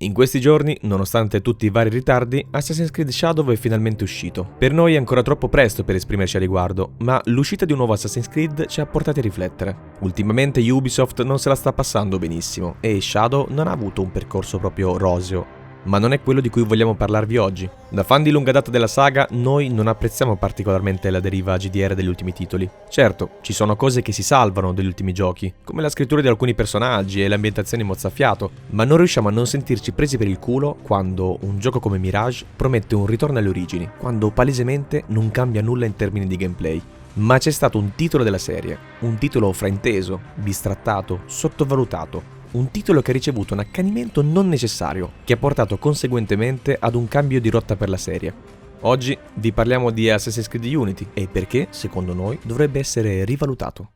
In questi giorni, nonostante tutti i vari ritardi, Assassin's Creed Shadow è finalmente uscito. Per noi è ancora troppo presto per esprimerci a riguardo, ma l'uscita di un nuovo Assassin's Creed ci ha portati a riflettere. Ultimamente Ubisoft non se la sta passando benissimo e Shadow non ha avuto un percorso proprio roseo. Ma non è quello di cui vogliamo parlarvi oggi. Da fan di lunga data della saga, noi non apprezziamo particolarmente la deriva GDR degli ultimi titoli. Certo, ci sono cose che si salvano degli ultimi giochi, come la scrittura di alcuni personaggi e le ambientazioni mozzafiato, ma non riusciamo a non sentirci presi per il culo quando un gioco come Mirage promette un ritorno alle origini, quando palesemente non cambia nulla in termini di gameplay. Ma c'è stato un titolo della serie, un titolo frainteso, bistrattato, sottovalutato. Un titolo che ha ricevuto un accanimento non necessario, che ha portato conseguentemente ad un cambio di rotta per la serie. Oggi vi parliamo di Assassin's Creed Unity e perché, secondo noi, dovrebbe essere rivalutato.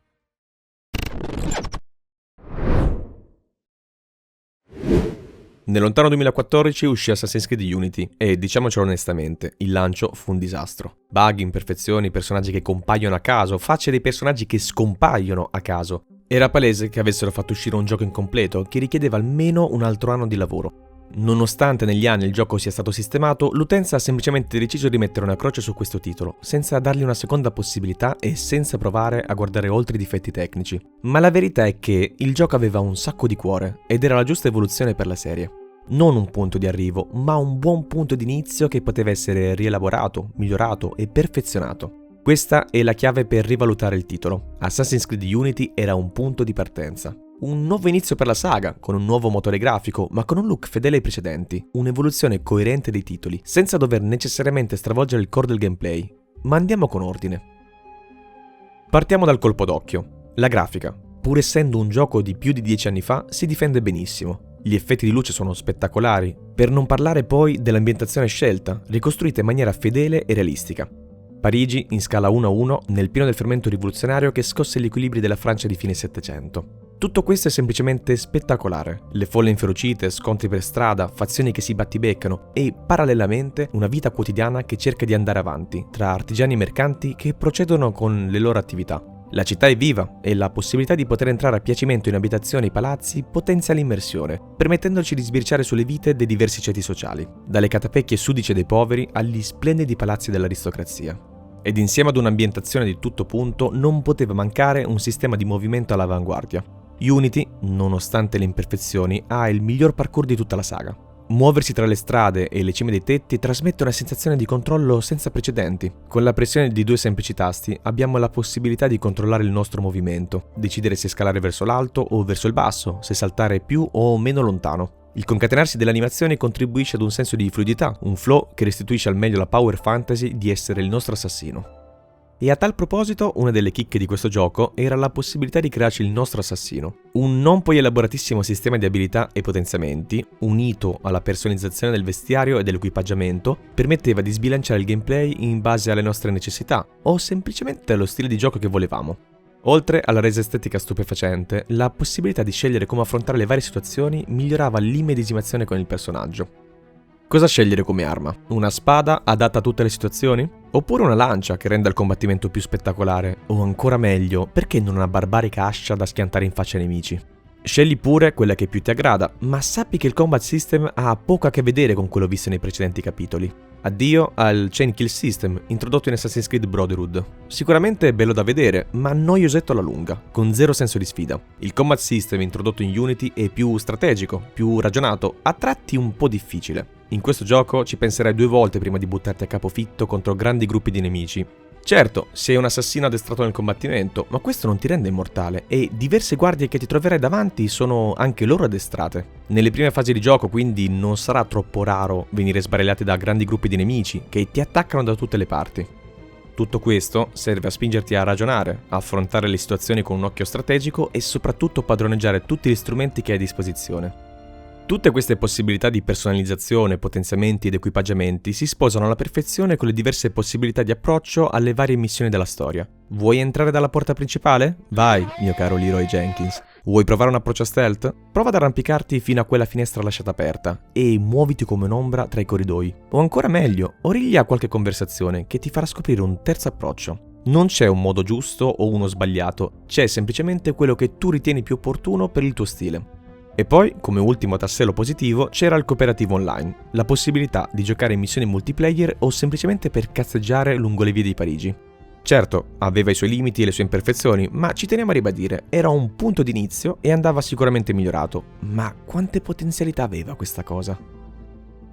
Nel lontano 2014 uscì Assassin's Creed Unity e, diciamocelo onestamente, il lancio fu un disastro. Bug, imperfezioni, personaggi che compaiono a caso, facce dei personaggi che scompaiono a caso. Era palese che avessero fatto uscire un gioco incompleto che richiedeva almeno un altro anno di lavoro. Nonostante negli anni il gioco sia stato sistemato, l'utenza ha semplicemente deciso di mettere una croce su questo titolo, senza dargli una seconda possibilità e senza provare a guardare oltre i difetti tecnici. Ma la verità è che il gioco aveva un sacco di cuore ed era la giusta evoluzione per la serie. Non un punto di arrivo, ma un buon punto di inizio che poteva essere rielaborato, migliorato e perfezionato. Questa è la chiave per rivalutare il titolo. Assassin's Creed Unity era un punto di partenza. Un nuovo inizio per la saga, con un nuovo motore grafico, ma con un look fedele ai precedenti, un'evoluzione coerente dei titoli, senza dover necessariamente stravolgere il core del gameplay. Ma andiamo con ordine. Partiamo dal colpo d'occhio. La grafica, pur essendo un gioco di più di 10 anni fa, si difende benissimo. Gli effetti di luce sono spettacolari, per non parlare poi dell'ambientazione scelta, ricostruita in maniera fedele e realistica. Parigi in scala 1:1 nel pieno del fermento rivoluzionario che scosse gli equilibri della Francia di fine Settecento. Tutto questo è semplicemente spettacolare. Le folle inferocite, scontri per strada, fazioni che si battibeccano e, parallelamente, una vita quotidiana che cerca di andare avanti, tra artigiani e mercanti che procedono con le loro attività. La città è viva e la possibilità di poter entrare a piacimento in abitazioni e palazzi potenzia l'immersione, permettendoci di sbirciare sulle vite dei diversi ceti sociali, dalle catapecchie sudice dei poveri agli splendidi palazzi dell'aristocrazia. Ed insieme ad un'ambientazione di tutto punto non poteva mancare un sistema di movimento all'avanguardia. Unity, nonostante le imperfezioni, ha il miglior parkour di tutta la saga. Muoversi tra le strade e le cime dei tetti trasmette una sensazione di controllo senza precedenti. Con la pressione di 2 semplici tasti abbiamo la possibilità di controllare il nostro movimento, decidere se scalare verso l'alto o verso il basso, se saltare più o meno lontano. Il concatenarsi delle animazioni contribuisce ad un senso di fluidità, un flow che restituisce al meglio la power fantasy di essere il nostro assassino. E a tal proposito, una delle chicche di questo gioco era la possibilità di crearci il nostro assassino. Un non poi elaboratissimo sistema di abilità e potenziamenti, unito alla personalizzazione del vestiario e dell'equipaggiamento, permetteva di sbilanciare il gameplay in base alle nostre necessità, o semplicemente allo stile di gioco che volevamo. Oltre alla resa estetica stupefacente, la possibilità di scegliere come affrontare le varie situazioni migliorava l'immedesimazione con il personaggio. Cosa scegliere come arma? Una spada adatta a tutte le situazioni? Oppure una lancia che renda il combattimento più spettacolare? O ancora meglio, perché non una barbarica ascia da schiantare in faccia ai nemici? Scegli pure quella che più ti aggrada, ma sappi che il combat system ha poco a che vedere con quello visto nei precedenti capitoli. Addio al Chain Kill System, introdotto in Assassin's Creed Brotherhood. Sicuramente è bello da vedere, ma noiosetto alla lunga, con zero senso di sfida. Il combat system introdotto in Unity è più strategico, più ragionato, a tratti un po' difficile. In questo gioco ci penserai 2 volte prima di buttarti a capofitto contro grandi gruppi di nemici. Certo, sei un assassino addestrato nel combattimento, ma questo non ti rende immortale e diverse guardie che ti troverai davanti sono anche loro addestrate. Nelle prime fasi di gioco quindi non sarà troppo raro venire sbarellati da grandi gruppi di nemici che ti attaccano da tutte le parti. Tutto questo serve a spingerti a ragionare, a affrontare le situazioni con un occhio strategico e soprattutto padroneggiare tutti gli strumenti che hai a disposizione. Tutte queste possibilità di personalizzazione, potenziamenti ed equipaggiamenti si sposano alla perfezione con le diverse possibilità di approccio alle varie missioni della storia. Vuoi entrare dalla porta principale? Vai, mio caro Leroy Jenkins. Vuoi provare un approccio stealth? Prova ad arrampicarti fino a quella finestra lasciata aperta e muoviti come un'ombra tra i corridoi. O ancora meglio, origlia qualche conversazione che ti farà scoprire un terzo approccio. Non c'è un modo giusto o uno sbagliato, c'è semplicemente quello che tu ritieni più opportuno per il tuo stile. E poi, come ultimo tassello positivo, c'era il cooperativo online, la possibilità di giocare in missioni multiplayer o semplicemente per cazzeggiare lungo le vie di Parigi. Certo, aveva i suoi limiti e le sue imperfezioni, ma ci teniamo a ribadire, era un punto d'inizio e andava sicuramente migliorato. Ma quante potenzialità aveva questa cosa?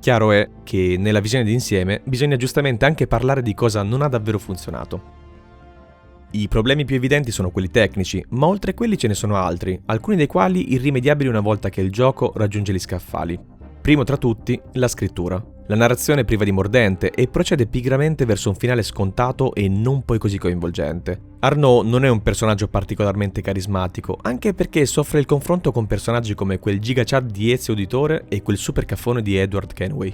Chiaro è che nella visione d'insieme bisogna giustamente anche parlare di cosa non ha davvero funzionato. I problemi più evidenti sono quelli tecnici, ma oltre a quelli ce ne sono altri, alcuni dei quali irrimediabili una volta che il gioco raggiunge gli scaffali. Primo tra tutti, la scrittura. La narrazione è priva di mordente e procede pigramente verso un finale scontato e non poi così coinvolgente. Arnaud non è un personaggio particolarmente carismatico, anche perché soffre il confronto con personaggi come quel gigachat di Ezio Auditore e quel super caffone di Edward Kenway.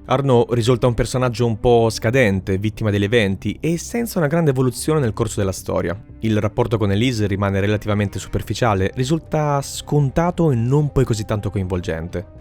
Arnaud risulta un personaggio un po' scadente, vittima degli eventi e senza una grande evoluzione nel corso della storia. Il rapporto con Elise rimane relativamente superficiale, risulta scontato e non poi così tanto coinvolgente.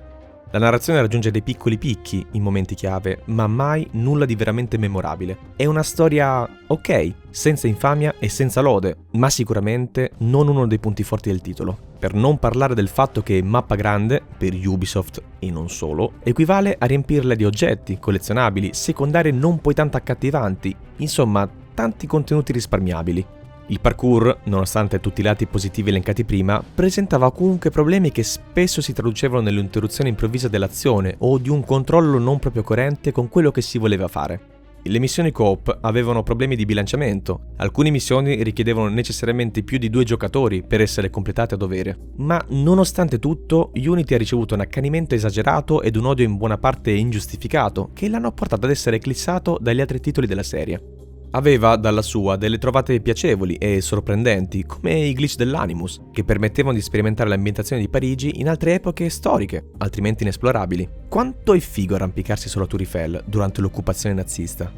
La narrazione raggiunge dei piccoli picchi in momenti chiave, ma mai nulla di veramente memorabile. È una storia ok, senza infamia e senza lode, ma sicuramente non uno dei punti forti del titolo. Per non parlare del fatto che Mappa Grande, per Ubisoft e non solo, equivale a riempirla di oggetti, collezionabili, secondari non poi tanto accattivanti, insomma, tanti contenuti risparmiabili. Il parkour, nonostante tutti i lati positivi elencati prima, presentava comunque problemi che spesso si traducevano nell'interruzione improvvisa dell'azione o di un controllo non proprio coerente con quello che si voleva fare. Le missioni co-op avevano problemi di bilanciamento, alcune missioni richiedevano necessariamente più di 2 giocatori per essere completate a dovere, ma nonostante tutto Unity ha ricevuto un accanimento esagerato ed un odio in buona parte ingiustificato che l'hanno portato ad essere eclissato dagli altri titoli della serie. Aveva dalla sua delle trovate piacevoli e sorprendenti, come i glitch dell'Animus, che permettevano di sperimentare l'ambientazione di Parigi in altre epoche storiche, altrimenti inesplorabili. Quanto è figo arrampicarsi sulla Tour Eiffel durante l'occupazione nazista.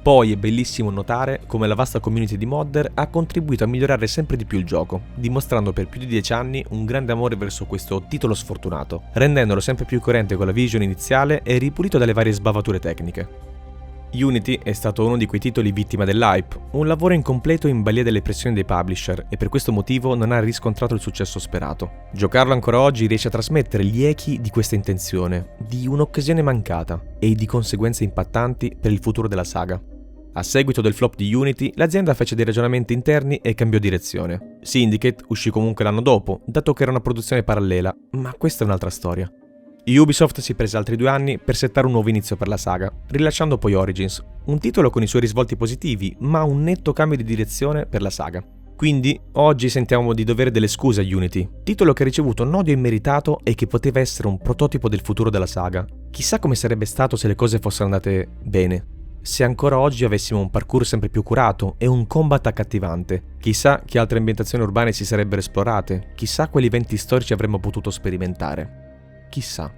Poi è bellissimo notare come la vasta community di modder ha contribuito a migliorare sempre di più il gioco, dimostrando per più di 10 anni un grande amore verso questo titolo sfortunato, rendendolo sempre più coerente con la vision iniziale e ripulito dalle varie sbavature tecniche. Unity è stato uno di quei titoli vittima dell'hype, un lavoro incompleto in balia delle pressioni dei publisher e per questo motivo non ha riscontrato il successo sperato. Giocarlo ancora oggi riesce a trasmettere gli echi di questa intenzione, di un'occasione mancata e di conseguenze impattanti per il futuro della saga. A seguito del flop di Unity, l'azienda fece dei ragionamenti interni e cambiò direzione. Syndicate uscì comunque l'anno dopo, dato che era una produzione parallela, ma questa è un'altra storia. Ubisoft si prese altri 2 anni per settare un nuovo inizio per la saga, rilasciando poi Origins, un titolo con i suoi risvolti positivi, ma un netto cambio di direzione per la saga. Quindi, oggi sentiamo di dovere delle scuse a Unity, titolo che ha ricevuto un odio immeritato e che poteva essere un prototipo del futuro della saga. Chissà come sarebbe stato se le cose fossero andate bene. Se ancora oggi avessimo un parkour sempre più curato e un combat accattivante. Chissà che altre ambientazioni urbane si sarebbero esplorate, chissà quali eventi storici avremmo potuto sperimentare. Chissà.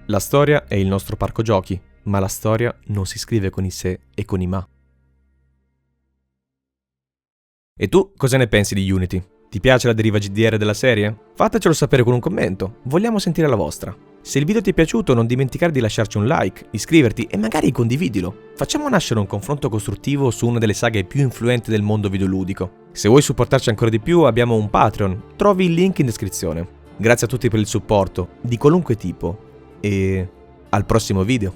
La storia è il nostro parco giochi, ma la storia non si scrive con i se e con i ma. E tu cosa ne pensi di Unity? Ti piace la deriva GDR della serie? Fatecelo sapere con un commento, vogliamo sentire la vostra. Se il video ti è piaciuto non dimenticare di lasciarci un like, iscriverti e magari condividilo. Facciamo nascere un confronto costruttivo su una delle saghe più influenti del mondo videoludico. Se vuoi supportarci ancora di più abbiamo un Patreon, trovi il link in descrizione. Grazie a tutti per il supporto, di qualunque tipo, e al prossimo video.